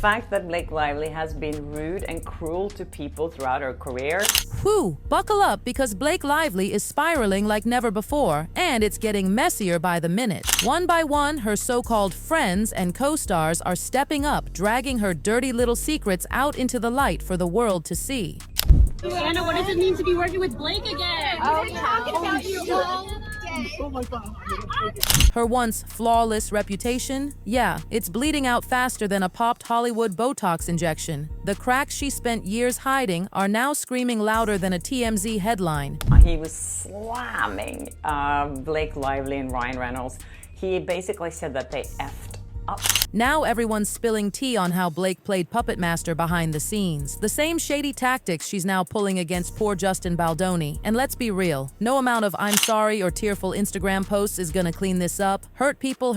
fact that Blake Lively has been rude and cruel to people throughout her career. Whew, buckle up because Blake Lively is spiraling like never before, and it's getting messier by the minute. One by one, her so-called friends and co-stars are stepping up, dragging her dirty little secrets out into the light for the world to see. Anna, what does it mean to be working with Blake again? Oh, we're talking about you all day. Oh my God. Her once flawless reputation, yeah, it's bleeding out faster than a popped Hollywood Botox injection. The cracks she spent years hiding are now screaming louder than a TMZ headline. He was slamming Blake Lively and Ryan Reynolds. He basically said that they effed up. Now everyone's spilling tea on how Blake played puppet master behind the scenes. The same shady tactics she's now pulling against poor Justin Baldoni. And let's be real, no amount of I'm sorry or tearful Instagram posts is gonna clean this up. Hurt people,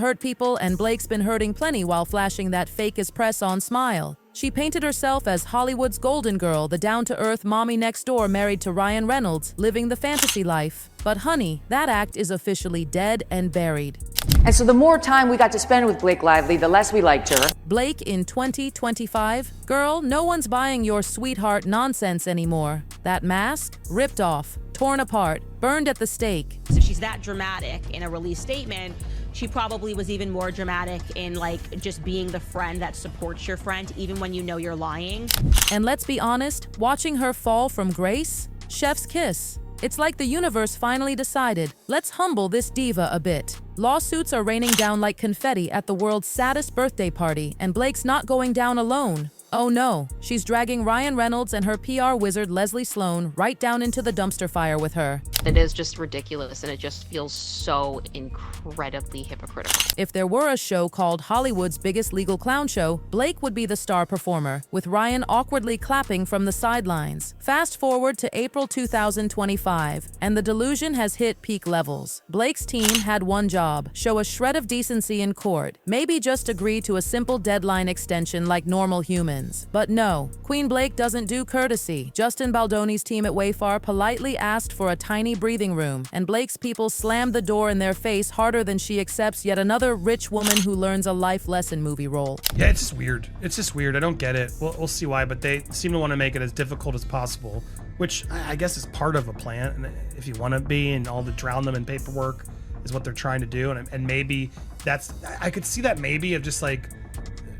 and Blake's been hurting plenty while flashing that fake as press on smile. She painted herself as Hollywood's golden girl, the down-to-earth mommy next door married to Ryan Reynolds, living the fantasy life. But honey, that act is officially dead and buried. And so the more time we got to spend with Blake Lively, the less we liked her. Blake in 2025? Girl, no one's buying your sweetheart nonsense anymore. That mask? Ripped off, torn apart, burned at the stake. If she's that dramatic in a release statement, she probably was even more dramatic in like just being the friend that supports your friend even when you know you're lying. And let's be honest, watching her fall from grace? Chef's kiss. It's like the universe finally decided, let's humble this diva a bit. Lawsuits are raining down like confetti at the world's saddest birthday party, and Blake's not going down alone. Oh no, she's dragging Ryan Reynolds and her PR wizard Leslie Sloan right down into the dumpster fire with her. It is just ridiculous, and it just feels so incredibly hypocritical. If there were a show called Hollywood's Biggest Legal Clown Show, Blake would be the star performer, with Ryan awkwardly clapping from the sidelines. Fast forward to April 2025, and the delusion has hit peak levels. Blake's team had one job: show a shred of decency in court, maybe just agree to a simple deadline extension like normal humans. But no, Queen Blake doesn't do courtesy. Justin Baldoni's team at Wayfair politely asked for a tiny breathing room, and Blake's people slammed the door in their face harder than she accepts yet another rich woman who learns a life lesson movie role. Yeah, it's just weird. It's just weird. I don't get it. We'll see why, but they seem to want to make it as difficult as possible, which I guess is part of a plan. And if you want to be and all the drown them in paperwork is what they're trying to do. And maybe that's, I could see that maybe of just like,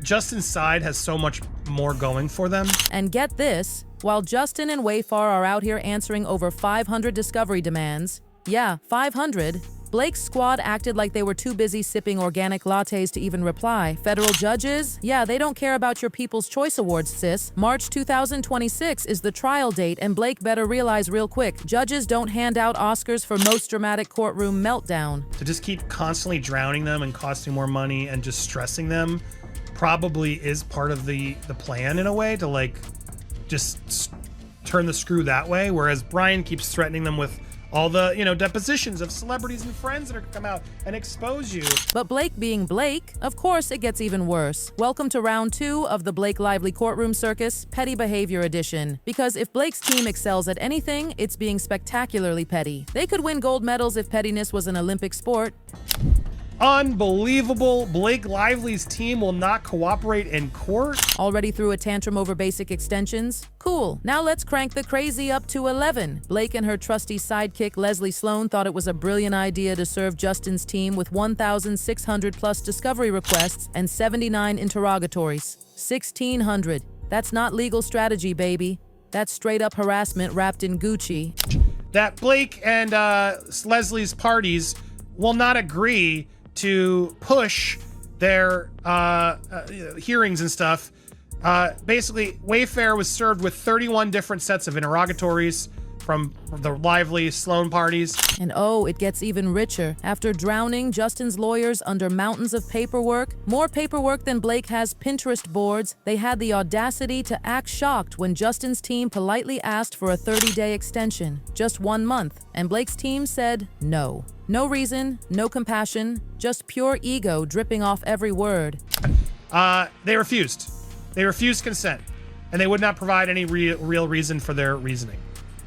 Justin's side has so much more going for them. And get this, while Justin and Wayfair are out here answering over 500 discovery demands, yeah, 500, Blake's squad acted like they were too busy sipping organic lattes to even reply. Federal judges? Yeah, they don't care about your People's Choice Awards, sis. March 2026 is the trial date, and Blake better realize real quick, judges don't hand out Oscars for most dramatic courtroom meltdown. To just keep constantly drowning them and costing more money and just stressing them probably is part of the plan in a way to like just turn the screw that way, whereas Brian keeps threatening them with all the, depositions of celebrities and friends that are gonna come out and expose you. But Blake being Blake, of course it gets even worse. Welcome to round 2 of the Blake Lively Courtroom Circus, Petty Behavior Edition. Because if Blake's team excels at anything, it's being spectacularly petty. They could win gold medals if pettiness was an Olympic sport. Unbelievable. Blake Lively's team will not cooperate in court. Already threw a tantrum over basic extensions? Cool. Now let's crank the crazy up to 11. Blake and her trusty sidekick Leslie Sloan thought it was a brilliant idea to serve Justin's team with 1,600 plus discovery requests and 79 interrogatories. 1,600. That's not legal strategy, baby. That's straight up harassment wrapped in Gucci. That Blake and Leslie's parties will not agree to push their hearings and stuff. Basically, Wayfair was served with 31 different sets of interrogatories from the Lively Sloan parties. And oh, it gets even richer. After drowning Justin's lawyers under mountains of paperwork, more paperwork than Blake has Pinterest boards, they had the audacity to act shocked when Justin's team politely asked for a 30-day extension, just 1 month, and Blake's team said no. No reason, no compassion, just pure ego dripping off every word. They refused. They refused consent, and they would not provide any real reason for their reasoning.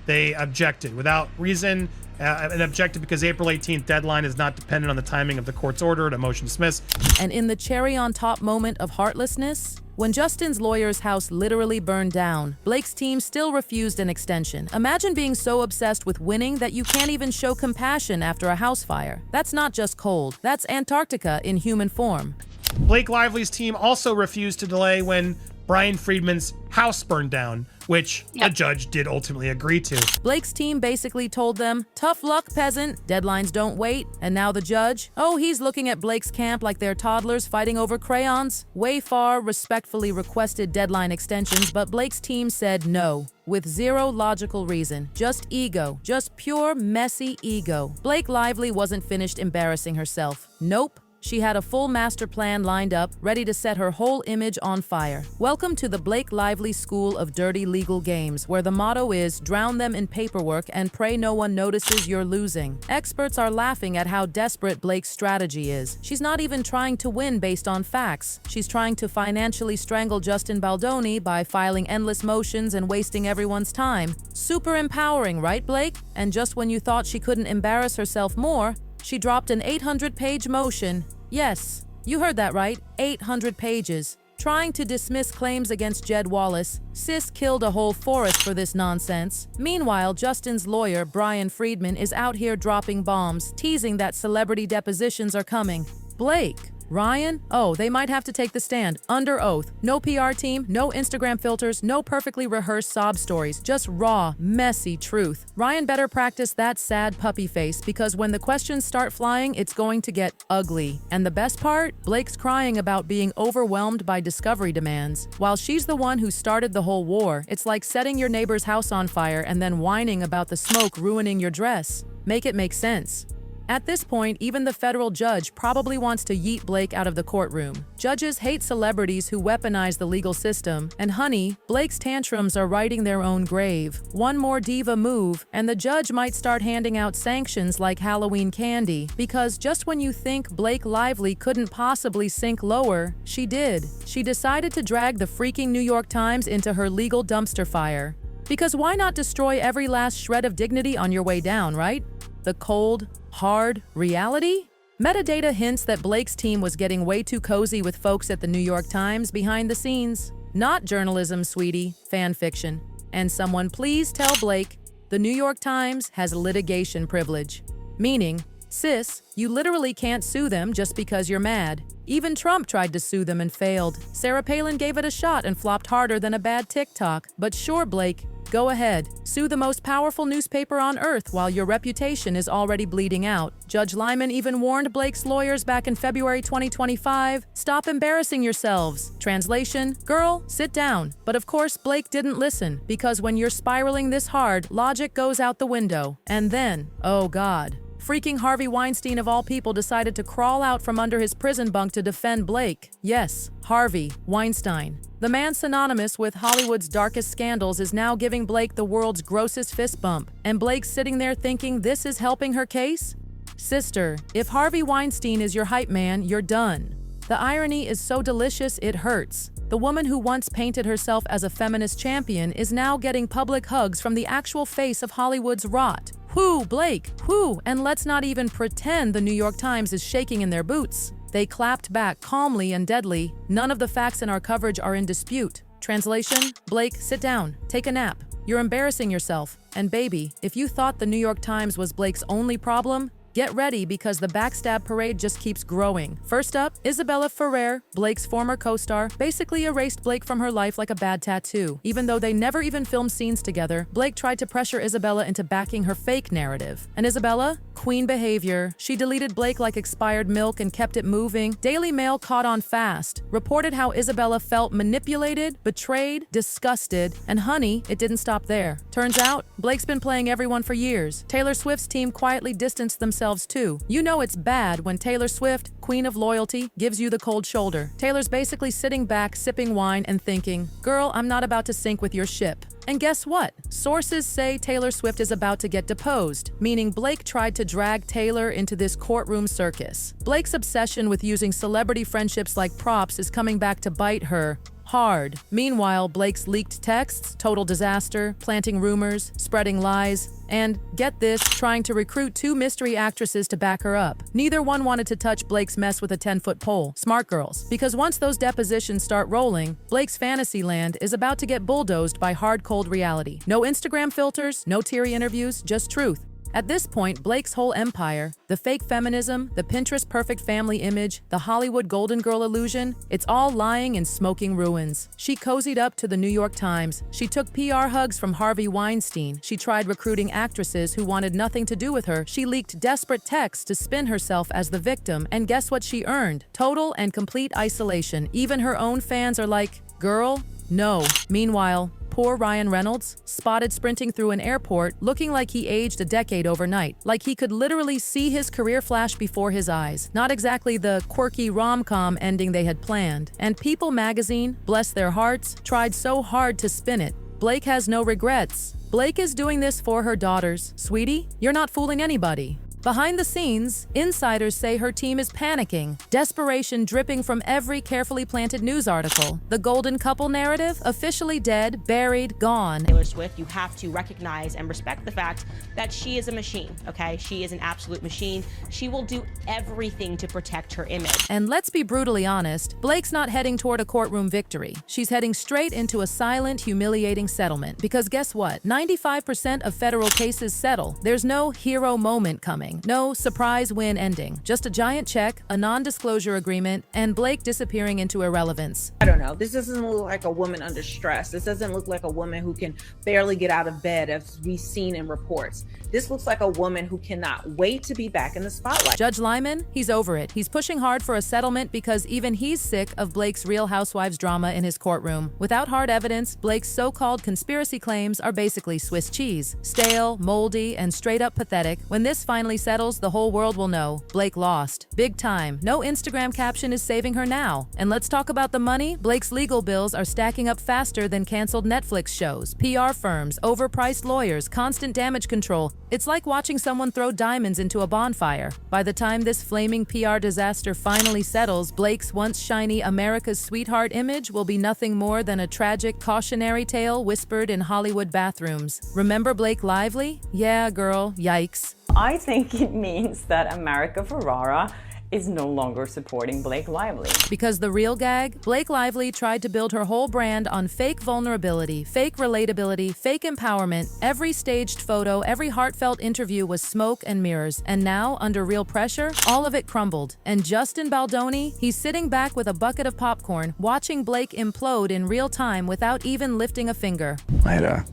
They objected without reason, and objected because April 18th deadline is not dependent on the timing of the court's order to motion dismiss. And in the cherry on top moment of heartlessness, When Justin's lawyer's house literally burned down, Blake's team still refused an extension. Imagine being so obsessed with winning that you can't even show compassion after a house fire. That's not just cold, that's Antarctica in human form. Blake Lively's team also refused to delay when Brian Friedman's house burned down, which a judge did ultimately agree to. Blake's team basically told them, tough luck, peasant, deadlines don't wait. And now the judge? Oh, he's looking at Blake's camp like they're toddlers fighting over crayons. Wayfar respectfully requested deadline extensions, but Blake's team said no, with zero logical reason. Just ego, just pure, messy ego. Blake Lively wasn't finished embarrassing herself. Nope. She had a full master plan lined up, ready to set her whole image on fire. Welcome to the Blake Lively School of Dirty Legal Games, where the motto is drown them in paperwork and pray no one notices you're losing. Experts are laughing at how desperate Blake's strategy is. She's not even trying to win based on facts. She's trying to financially strangle Justin Baldoni by filing endless motions and wasting everyone's time. Super empowering, right, Blake? And just when you thought she couldn't embarrass herself more, she dropped an 800-page motion. Yes, you heard that right, 800 pages. Trying to dismiss claims against Jed Wallace. Sis killed a whole forest for this nonsense. Meanwhile, Justin's lawyer, Brian Friedman, is out here dropping bombs, teasing that celebrity depositions are coming. Blake, Ryan? Oh, they might have to take the stand, under oath. No PR team, no Instagram filters, no perfectly rehearsed sob stories, just raw, messy truth. Ryan better practice that sad puppy face, because when the questions start flying, it's going to get ugly. And the best part? Blake's crying about being overwhelmed by discovery demands. While she's the one who started the whole war, it's like setting your neighbor's house on fire and then whining about the smoke ruining your dress. Make it make sense. At this point, even the federal judge probably wants to yeet Blake out of the courtroom. Judges hate celebrities who weaponize the legal system, and honey, Blake's tantrums are writing their own grave. One more diva move, and the judge might start handing out sanctions like Halloween candy, because just when you think Blake Lively couldn't possibly sink lower, she did. She decided to drag the freaking New York Times into her legal dumpster fire. Because why not destroy every last shred of dignity on your way down, right? The cold, hard reality? Metadata hints that Blake's team was getting way too cozy with folks at the New York Times behind the scenes. Not journalism, sweetie, fan fiction. And someone please tell Blake, the New York Times has litigation privilege. Meaning, sis, you literally can't sue them just because you're mad. Even Trump tried to sue them and failed. Sarah Palin gave it a shot and flopped harder than a bad TikTok. But sure, Blake, go ahead. Sue the most powerful newspaper on earth while your reputation is already bleeding out. Judge Lyman even warned Blake's lawyers back in February 2025, stop embarrassing yourselves. Translation, girl, sit down. But of course, Blake didn't listen, because when you're spiraling this hard, logic goes out the window. And then, oh God. Freaking Harvey Weinstein of all people decided to crawl out from under his prison bunk to defend Blake. Yes, Harvey Weinstein. The man synonymous with Hollywood's darkest scandals is now giving Blake the world's grossest fist bump. And Blake's sitting there thinking this is helping her case? Sister, if Harvey Weinstein is your hype man, you're done. The irony is so delicious it hurts. The woman who once painted herself as a feminist champion is now getting public hugs from the actual face of Hollywood's rot. Whoo, Blake, whoo, and let's not even pretend the New York Times is shaking in their boots. They clapped back calmly and deadly. None of the facts in our coverage are in dispute. Translation, Blake, sit down, take a nap. You're embarrassing yourself. And baby, if you thought the New York Times was Blake's only problem, get ready because the backstab parade just keeps growing. First up, Isabella Ferrer, Blake's former co-star, basically erased Blake from her life like a bad tattoo. Even though they never even filmed scenes together, Blake tried to pressure Isabella into backing her fake narrative. And Isabella? Queen behavior. She deleted Blake like expired milk and kept it moving. Daily Mail caught on fast, reported how Isabella felt manipulated, betrayed, disgusted, and honey, it didn't stop there. Turns out, Blake's been playing everyone for years. Taylor Swift's team quietly distanced themselves too. You know it's bad when Taylor Swift, queen of loyalty, gives you the cold shoulder. Taylor's basically sitting back, sipping wine and thinking, girl, I'm not about to sink with your ship. And guess what? Sources say Taylor Swift is about to get deposed, meaning Blake tried to drag Taylor into this courtroom circus. Blake's obsession with using celebrity friendships like props is coming back to bite her hard. Meanwhile, Blake's leaked texts, total disaster, planting rumors, spreading lies, and, get this, trying to recruit 2 mystery actresses to back her up. Neither one wanted to touch Blake's mess with a 10-foot pole. Smart girls. Because once those depositions start rolling, Blake's fantasy land is about to get bulldozed by hard-cold reality. No Instagram filters, no teary interviews, just truth. At this point, Blake's whole empire, the fake feminism, the Pinterest perfect family image, the Hollywood golden girl illusion, it's all lying in smoking ruins. She cozied up to the New York Times. She took PR hugs from Harvey Weinstein. She tried recruiting actresses who wanted nothing to do with her. She leaked desperate texts to spin herself as the victim. And guess what she earned? Total and complete isolation. Even her own fans are like, girl, no. Meanwhile, poor Ryan Reynolds, spotted sprinting through an airport, looking like he aged a decade overnight, like he could literally see his career flash before his eyes. Not exactly the quirky rom-com ending they had planned. And People magazine, bless their hearts, tried so hard to spin it. Blake has no regrets. Blake is doing this for her daughters. Sweetie, you're not fooling anybody. Behind the scenes, insiders say her team is panicking, desperation dripping from every carefully planted news article. The golden couple narrative, officially dead, buried, gone. Taylor Swift, you have to recognize and respect the fact that she is a machine, okay? She is an absolute machine. She will do everything to protect her image. And let's be brutally honest, Blake's not heading toward a courtroom victory. She's heading straight into a silent, humiliating settlement. Because guess what? 95% of federal cases settle. There's no hero moment coming. No surprise win ending. Just a giant check, a non-disclosure agreement, and Blake disappearing into irrelevance. I don't know. This doesn't look like a woman under stress. This doesn't look like a woman who can barely get out of bed, as we've seen in reports. This looks like a woman who cannot wait to be back in the spotlight. Judge Lyman, he's over it. He's pushing hard for a settlement because even he's sick of Blake's Real Housewives drama in his courtroom. Without hard evidence, Blake's so-called conspiracy claims are basically Swiss cheese. Stale, moldy, and straight up pathetic. When this finally settles, the whole world will know. Blake lost. Big time. No Instagram caption is saving her now. And let's talk about the money. Blake's legal bills are stacking up faster than canceled Netflix shows, PR firms, overpriced lawyers, constant damage control. It's like watching someone throw diamonds into a bonfire. By the time this flaming PR disaster finally settles, Blake's once shiny America's sweetheart image will be nothing more than a tragic cautionary tale whispered in Hollywood bathrooms. Remember Blake Lively? Yeah, girl, yikes. I think it means that America Ferrara is no longer supporting Blake Lively. Because the real gag? Blake Lively tried to build her whole brand on fake vulnerability, fake relatability, fake empowerment. Every staged photo, every heartfelt interview was smoke and mirrors. And now, under real pressure, all of it crumbled. And Justin Baldoni, he's sitting back with a bucket of popcorn, watching Blake implode in real time without even lifting a finger. I had a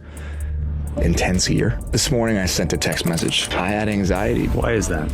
intense year. This morning I sent a text message. I had anxiety. Why is that?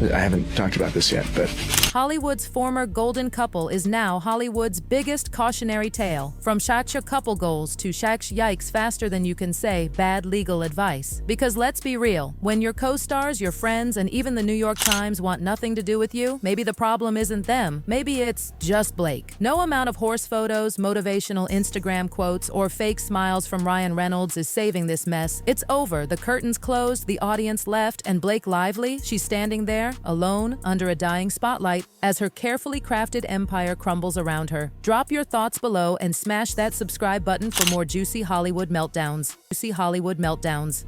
I haven't talked about this yet, but Hollywood's former golden couple is now Hollywood's biggest cautionary tale. From Shaq's couple goals to Shaq's yikes faster than you can say bad legal advice. Because let's be real, when your co-stars, your friends, and even the New York Times want nothing to do with you, maybe the problem isn't them. Maybe it's just Blake. No amount of horse photos, motivational Instagram quotes, or fake smiles from Ryan Reynolds is saving this mess. It's over. The curtains closed, the audience left, and Blake Lively, she's standing there, alone, under a dying spotlight, as her carefully crafted empire crumbles around her. Drop your thoughts below and smash that subscribe button for more juicy Hollywood meltdowns. Juicy Hollywood meltdowns.